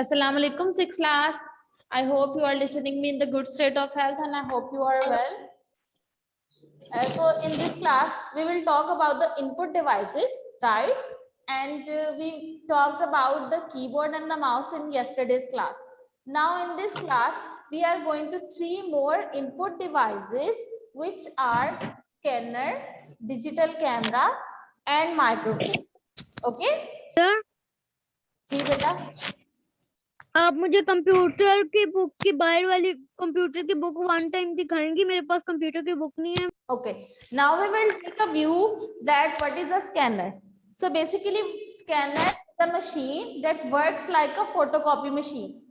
Assalamu alaikum, sixth class. I hope you are listening me in the good state of health and I hope you are well. So in this class, we will talk about the input devices, right? And we talked about the keyboard and the mouse in yesterday's class. Now in this class, we are going to three more input devices, which are scanner, digital camera, and microphone. Okay? Sir ji बेटा. आप मुझे computer की book की बाहर वाली computer की book one time दिखाएंगी? मेरे पास computer की बुक नहीं है। Okay, now we will take a view that what is a scanner. So basically scanner is a machine that works like a photocopy machine.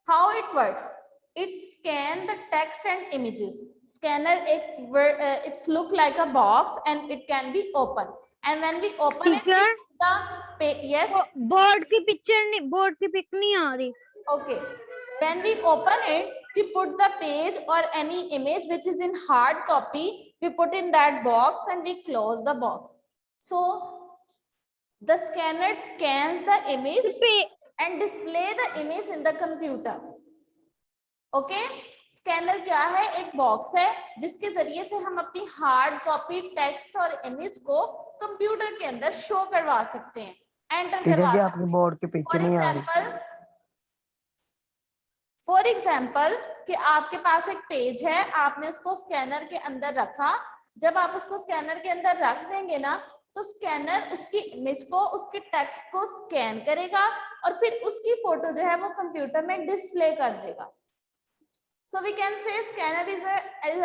How it works? It scan the text and images. Scanner it's look like a box and it can be open. And when we open it, teacher the yes. Board की picture नहीं, board की pick नहीं आ रही। Okay, when we open it, we put the page or any image which is in hard copy, we put in that box and we close the box. So the scanner scans the image and display the image in the computer. Okay, scanner क्या है? एक box है जिसके जरिए से हम अपनी hard copy text और इमेज को कंप्यूटर के अंदर शो करवा सकते हैं, एंटर करवा सकते हैं। बोर्ड के पिक्चर नहीं आ रही। फॉर एग्जाम्पल कि आपके पास एक पेज है, आपने उसको स्कैनर के अंदर रखा। जब आप उसको स्कैनर के अंदर रख देंगे ना, तो स्कैनर उसकी इमेज को, उसके टेक्स्ट को स्कैन करेगा और फिर उसकी फोटो जो है वो कंप्यूटर में डिस्प्ले कर देगा। So we can say scanner is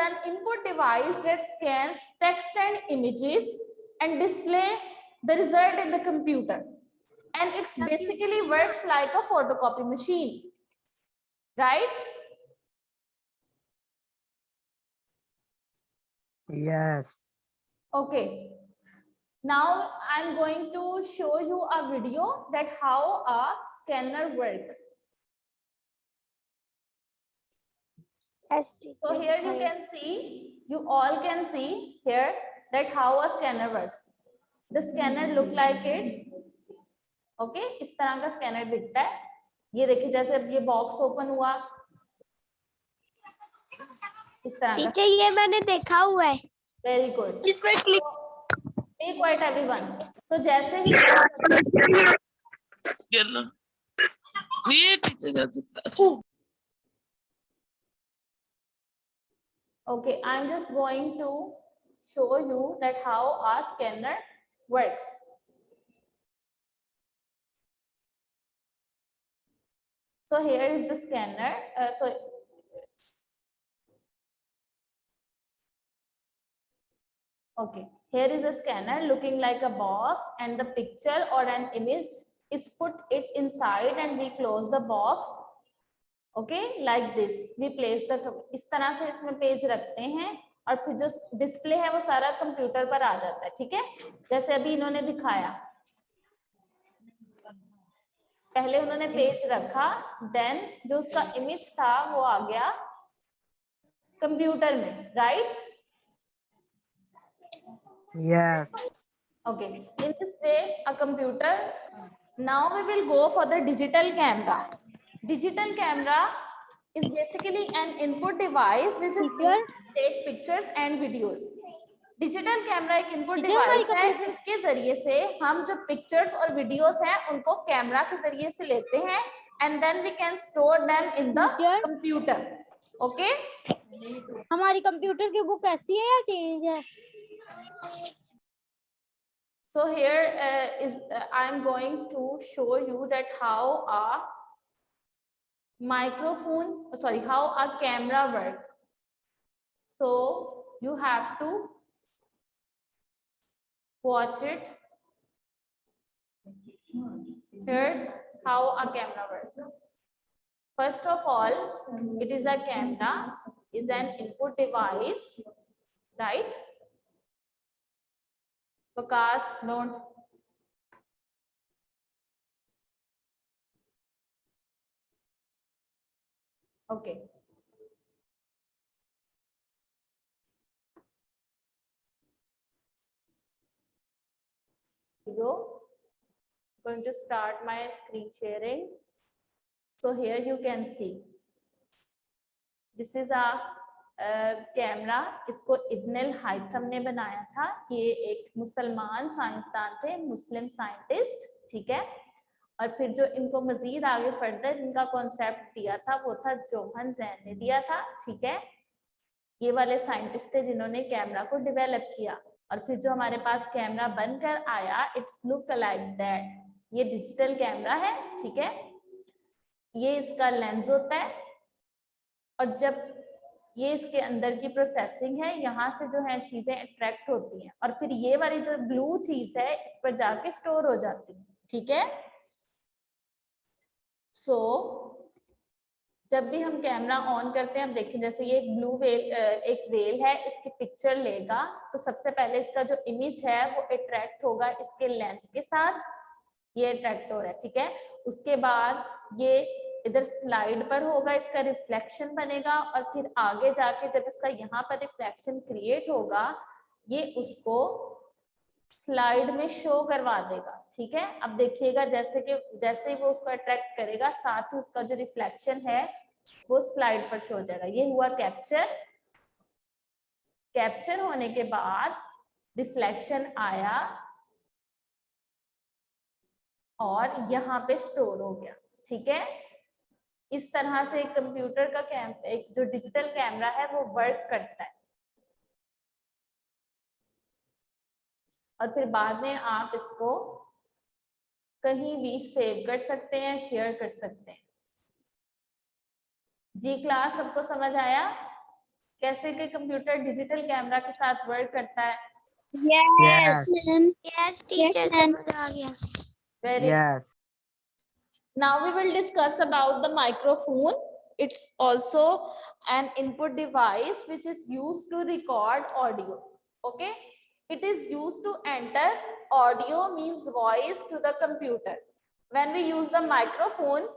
an input device that scans text and images and display the result in the computer, and it's basically works like a photocopy machine. Right? Yes. Okay. Now I'm going to show you a video that how a scanner works. So here you can see, you all can see here that how a scanner works. The scanner look like it. Okay, इस तरह का scanner दिखता है। ये देखिए, जैसे अब ये बॉक्स ओपन हुआ, इस तरह का। टीचर ये मैंने देखा हुआ है। Very good. Be quiet everyone. So जैसे ही okay, I'm just going to show you that how a scanner works. So here is the scanner. Okay, here is a scanner looking like a box, and the picture or an image is put it inside and we close the box. Okay, like this we place the, इस तरह से इसमें page रखते हैं और फिर जो display है वो सारा कंप्यूटर पर आ जाता है। ठीक है, जैसे अभी इन्होंने दिखाया, पहले उन्होंने पेज रखा, देन जो उसका इमेज था वो आ गया कंप्यूटर में। Right? Yes. Okay, in this way a computer. Now we will go for the digital camera. Digital camera is basically an input device which is used to take pictures and videos. Digital camera एक input device है, इसके जरिए से हम जो pictures और videos हैं उनको कैमरा के जरिए से लेते हैं and then we can store them in the computer. Okay, हमारी कंप्यूटर की बुक ऐसी है या चेंज है? so here I am going to show you that how a microphone, sorry, how a camera works. So you have to watch it. Here's how a camera works. First of all, it is a camera, is an input device, right? Because don't. Okay. Going to start my screen sharing. So here you can see this is a camera. इसको इब्न हैथम ने बनाया था. ये एक मुसलमान साइंसदान थे, मुस्लिम scientist, ठीक है. और फिर जो इनको मजीद आगे फर्दर इनका कॉन्सेप्ट दिया था वो था जोहन जैन ने दिया था, ठीक है. ये वाले साइंटिस्ट थे जिन्होंने कैमरा को डेवलप किया. और फिर जो हमारे पास कैमरा बनकर आया, इट्स लुक लाइक दैट. ये डिजिटल कैमरा है, ठीक है. ये इसका लेंस होता है और जब ये इसके अंदर की प्रोसेसिंग है, यहाँ से जो है चीजें अट्रैक्ट होती हैं और फिर ये वाली जो ब्लू चीज है इस पर जाके स्टोर हो जाती है, ठीक है. सो जब भी हम कैमरा ऑन करते हैं, अब देखिए जैसे ये एक ब्लू वेल, एक वेल है, इसकी पिक्चर लेगा तो सबसे पहले इसका जो इमेज है वो अट्रैक्ट होगा इसके लेंस के साथ. ये अट्रैक्ट हो रहा है, ठीक है. उसके बाद ये इधर स्लाइड पर होगा, इसका रिफ्लेक्शन बनेगा और फिर आगे जाके जब इसका यहाँ पर रिफ्लेक्शन क्रिएट होगा, ये उसको स्लाइड में शो करवा देगा, ठीक है. अब देखिएगा जैसे ही वो उसको अट्रैक्ट करेगा, साथ ही उसका जो रिफ्लेक्शन है वो स्लाइड पर शो हो जाएगा. ये हुआ कैप्चर. कैप्चर होने के बाद रिफ्लेक्शन आया और यहाँ पे स्टोर हो गया, ठीक है. इस तरह से कंप्यूटर का एक जो डिजिटल कैमरा है वो वर्क करता है. और फिर बाद में आप इसको कहीं भी सेव कर सकते हैं, शेयर कर सकते हैं. जी क्लास, सबको समझ आया कैसे कि कंप्यूटर डिजिटल कैमरा के साथ वर्क करता है? Yes. Yes, teacher, समझ आ गया. Very Yes. Now we will discuss about the microphone. It's also an input device which is used to record audio. Okay, it is used to enter audio, means voice, to the computer. When we use the microphone,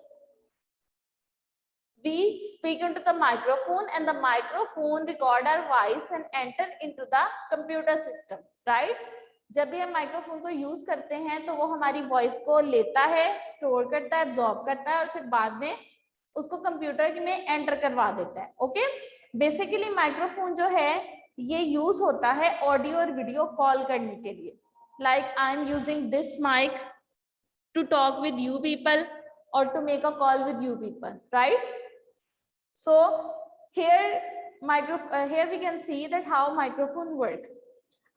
we speak into the microphone and the microphone record our voice and enter into the computer system, right? जब भी हम microphone को use करते हैं तो वो हमारी voice को लेता है, स्टोर करता है, एब्जॉर्ब करता है और फिर बाद में उसको कंप्यूटर में एंटर करवा देता है. ओके, बेसिकली माइक्रोफोन जो है ये यूज होता है ऑडियो और वीडियो कॉल करने के लिए. Like I am using this mic to talk with you people or to make a call with you people, right? So here we can see that how microphone work.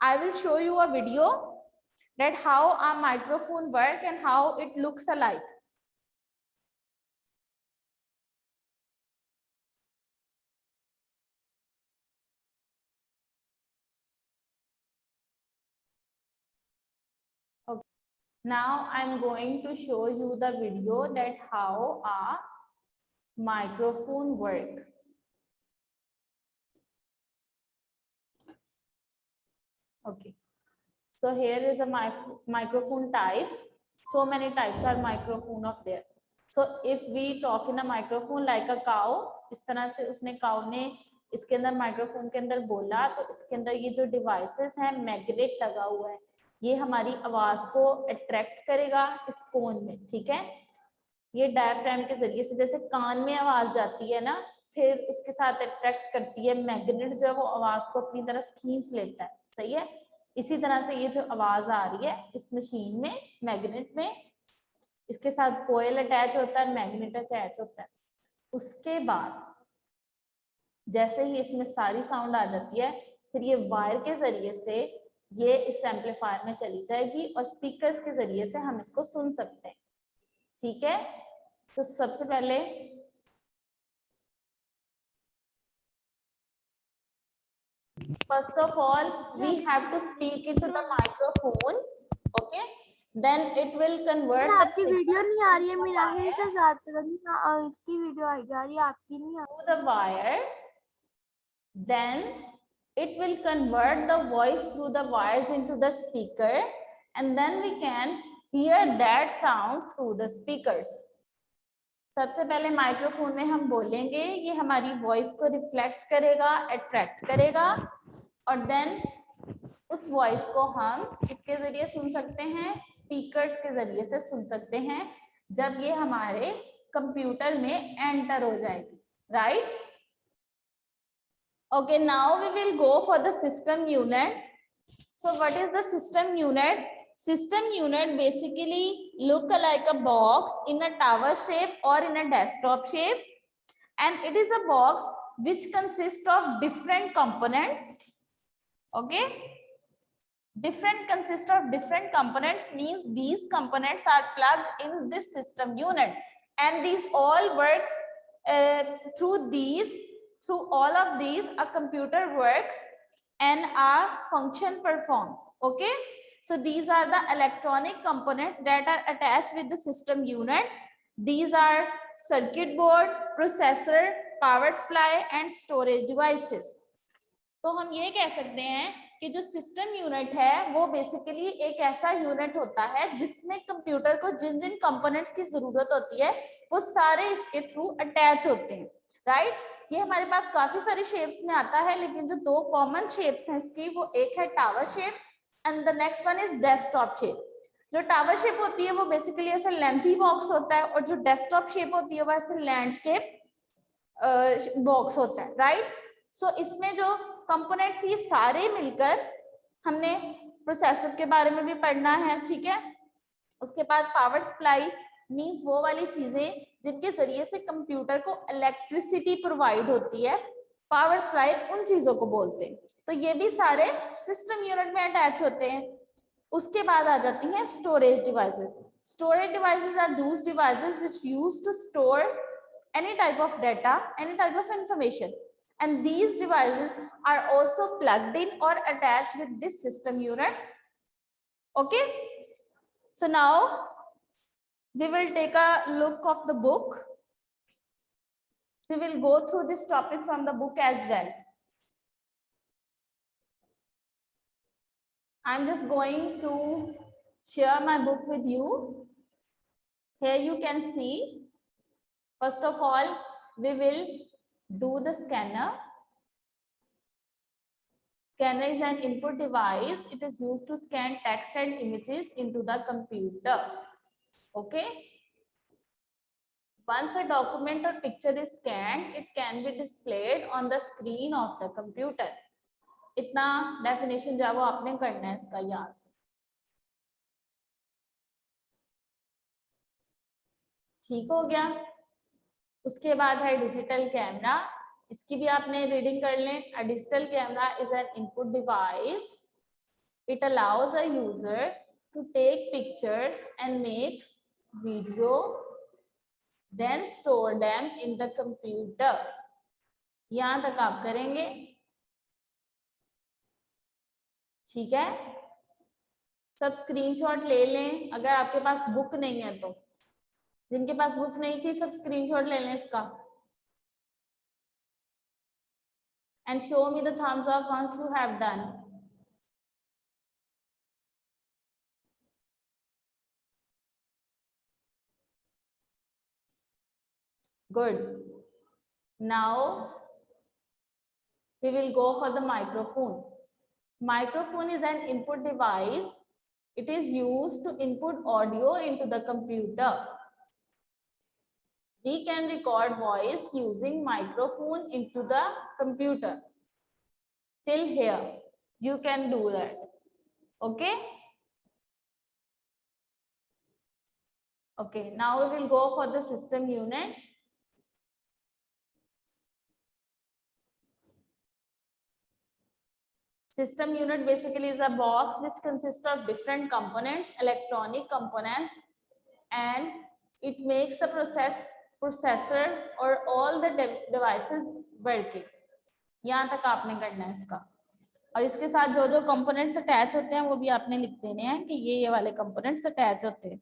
I will show you a video that how a microphone work and how it looks alike. Okay. Now I'm going to show you the video that how a microphone work. Okay, so here is a microphone types. So many types are microphone of there. So if we talk in a microphone like a cow, इस तरह से उसने cow ने इसके अंदर microphone के अंदर बोला तो इसके अंदर ये जो डिवाइसेस हैं, मैग्नेट लगा हुआ है, ये हमारी आवाज को अट्रैक्ट करेगा इस कोन में, ठीक है. ये डायफ्राम के जरिए से जैसे कान में आवाज जाती है ना, फिर उसके साथ अट्रैक्ट करती है मैग्नेट, जो है वो आवाज को अपनी तरफ खींच लेता है, सही है. इसी तरह से ये जो आवाज आ रही है इस मशीन में, मैग्नेट में, इसके साथ कोयल अटैच होता है, मैग्नेट अटैच होता है. उसके बाद जैसे ही इसमें सारी साउंड आ जाती है, फिर ये वायर के जरिए से ये इस एम्पलीफायर में चली जाएगी और स्पीकर्स के जरिए से हम इसको सुन सकते हैं, ठीक है. तो सबसे पहले first of all we have to speak into the microphone, okay, then it will convert the आपकी वीडियो नहीं आ रही है, मेरा है से ज्यादा नहीं, इसकी वीडियो आ जा रही है, आपकी नहीं आ to the wire, then it will convert the voice through the wires into the speaker and then we can hear that sound through the speakers. सबसे पहले माइक्रोफोन में हम बोलेंगे, ये हमारी वॉइस को रिफ्लेक्ट करेगा, अट्रैक्ट करेगा और देन उस वॉइस को हम किसके जरिए सुन सकते हैं, स्पीकर्स के जरिए से सुन सकते हैं, जब ये हमारे कंप्यूटर में एंटर हो जाएगी, right? Okay, now we will go for the system unit. So what is the system unit? System unit basically look like a box in a tower shape or in a desktop shape, and it is a box which consists of different components. Okay, consist of different components means these components are plugged in this system unit, and these all works through all of these a computer works and a function performs. Okay, so these are the electronic components that are attached with the system unit. These are circuit board, processor, power supply and storage devices. तो हम ये कह सकते हैं कि जो system unit है वो बेसिकली एक ऐसा यूनिट होता है जिसमें कंप्यूटर को जिन जिन कंपोनेंट्स की जरूरत होती है वो सारे इसके थ्रू अटैच होते हैं, राइट? ये हमारे पास काफी सारी शेप्स में आता है, लेकिन जो दो कॉमन शेप्स हैं इसकी, वो एक है tower shape and the next one is desktop shape. जो टावर शेप होती है वो बेसिकली ऐसे लेंथी बॉक्स होता है, और जो डेस्कटॉप शेप होती है वो ऐसे लैंडस्केप बॉक्स होता है, राइट? सो इसमें जो कंपोनेंट्स ये सारे मिलकर, हमने प्रोसेसर के बारे में भी पढ़ना है, ठीक है? उसके बाद पावर सप्लाई मींस वो वाली चीजें जिनके जरिए से कंप्यूटर को इलेक्ट्रिसिटी प्रोवाइड होती है, पावर सप्लाई उन चीजों को बोलते हैं. तो ये भी सारे सिस्टम यूनिट में अटैच होते हैं. उसके बाद आ जाती हैं storage devices. Storage devices are those devices which used to store any type of data, any type of information, and these devices are also plugged in or attached with this system unit. Okay, so now we will take a look of the book. We will go through this topic from the book as well. I'm just going to share my book with you. Here you can see, first of all, we will do the scanner. Scanner is an input device. It is used to scan text and images into the computer. Okay. Once a document or picture is scanned, it can be displayed on the screen of the computer. इतना definition जो है वो आपने करना है इसका याद. ठीक हो गया? उसके बाद है डिजिटल कैमरा. इसकी भी आपने रीडिंग कर लें. A digital camera is an input device. It allows a user to take pictures and make video, then store them in the computer. यहां तक आप करेंगे, ठीक है? सब स्क्रीनशॉट ले लें अगर आपके पास बुक नहीं है तो. जिनके पास बुक नहीं थी सब स्क्रीनशॉट ले लें इसका. And show me the thumbs up once you have done. Good. Now we will go for the microphone. Microphone is an input device. It is used to input audio into the computer. We can record voice using microphone into the computer. Till here, you can do that. Okay? Okay, now we will go for the system unit. System unit basically is a box which consists of different components, electronic components, and it makes the processor or all the devices working. यहाँ तक आपने करना है इसका. और इसके साथ जो जो कंपोनेंट्स अटैच होते हैं वो भी आपने लिख देने हैं कि ये वाले कंपोनेंट्स अटैच होते हैं.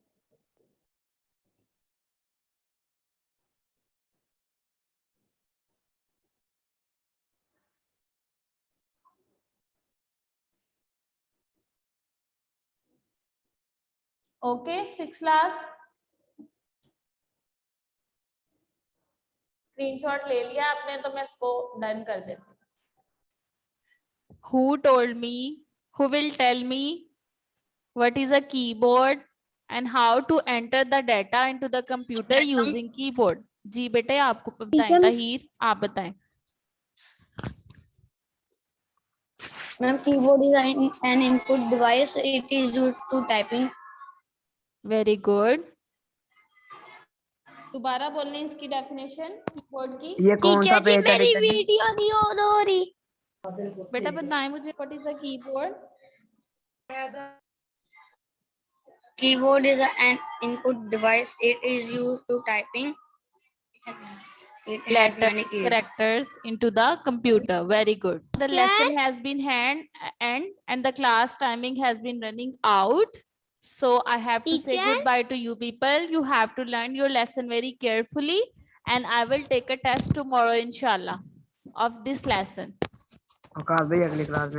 ओके, 6 क्लास स्क्रीनशॉट ले लिया आपने तो मैं इसको डन कर देती हूँ. Who told me? Who will tell me what is a keyboard and how to enter the data into the computer using keyboard. जी बेटे आपको बताएं, ताहिर आप बताएं. Ma'am, keyboard is an input device. It is used to typing. Very good. दोबारा बोलने इसकी definition keyboard की. ये कौन सा पेज है मेरी टीचर जी? वीडियो नहीं ऑन हो रही. बेटा बताएं मुझे what is a keyboard. Keyboard is an input device. It is used to typing. It has many Letters, keys. characters into the computer. Very good. The Yes. lesson has been and the class timing has been running out. So I have to say Teacher? goodbye to you people. You have to learn your lesson very carefully, and I will take a test tomorrow, inshallah, of this lesson. औकात भाई अगली class में